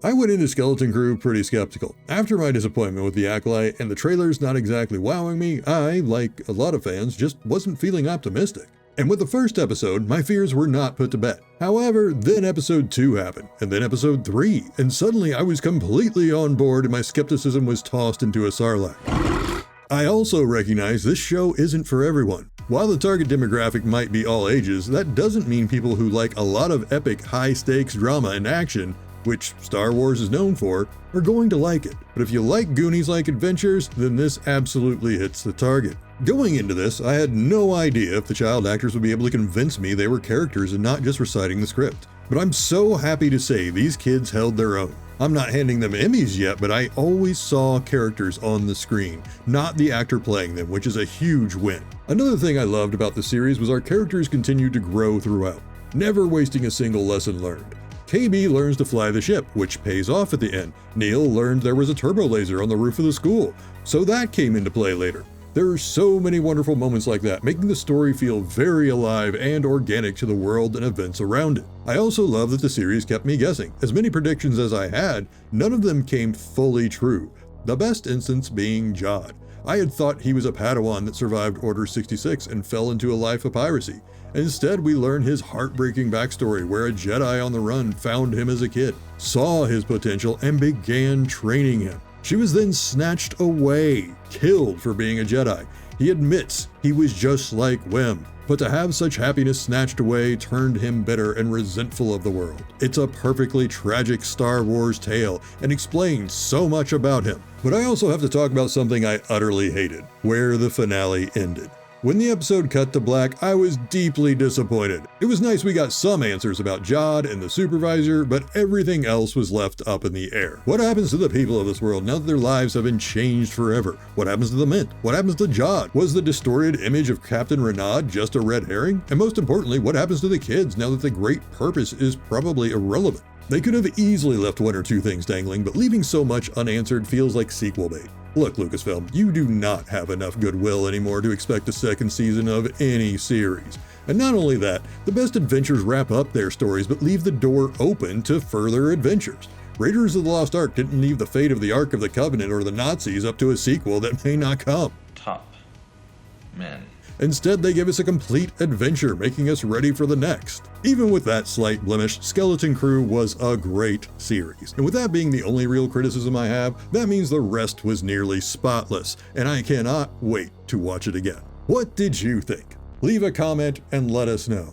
I went into Skeleton Crew pretty skeptical. After my disappointment with The Acolyte and the trailers not exactly wowing me, I, like a lot of fans, just wasn't feeling optimistic. And with the first episode, my fears were not put to bed. However, then episode 2 happened, and then episode 3, and suddenly I was completely on board and my skepticism was tossed into a sarlacc. I also recognize this show isn't for everyone. While the target demographic might be all ages, that doesn't mean people who like a lot of epic, high-stakes drama and action, which Star Wars is known for, are going to like it. But if you like Goonies-like adventures, then this absolutely hits the target. Going into this, I had no idea if the child actors would be able to convince me they were characters and not just reciting the script. But I'm so happy to say these kids held their own. I'm not handing them Emmys yet, but I always saw characters on the screen, not the actor playing them, which is a huge win. Another thing I loved about the series was our characters continued to grow throughout, never wasting a single lesson learned. KB learns to fly the ship, which pays off at the end. Neil learned there was a turbo laser on the roof of the school, so that came into play later. There are so many wonderful moments like that, making the story feel very alive and organic to the world and events around it. I also love that the series kept me guessing. As many predictions as I had, none of them came fully true. The best instance being Jod. I had thought he was a Padawan that survived Order 66 and fell into a life of piracy. Instead, we learn his heartbreaking backstory where a Jedi on the run found him as a kid, saw his potential, and began training him. She was then snatched away, killed for being a Jedi. He admits he was just like Wim, but to have such happiness snatched away turned him bitter and resentful of the world. It's a perfectly tragic Star Wars tale and explains so much about him. But I also have to talk about something I utterly hated, where the finale ended. When the episode cut to black, I was deeply disappointed. It was nice we got some answers about Jod and the supervisor, but everything else was left up in the air. What happens to the people of this world now that their lives have been changed forever? What happens to the Mint? What happens to Jod? Was the distorted image of Captain Renaud just a red herring? And most importantly, what happens to the kids now that the great purpose is probably irrelevant? They could have easily left one or two things dangling, but leaving so much unanswered feels like sequel bait. Look, Lucasfilm, you do not have enough goodwill anymore to expect a second season of any series. And not only that, the best adventures wrap up their stories but leave the door open to further adventures. Raiders of the Lost Ark didn't leave the fate of the Ark of the Covenant or the Nazis up to a sequel that may not come. Top men. Instead, they give us a complete adventure, making us ready for the next. Even with that slight blemish, Skeleton Crew was a great series. And with that being the only real criticism I have, that means the rest was nearly spotless, and I cannot wait to watch it again. What did you think? Leave a comment and let us know.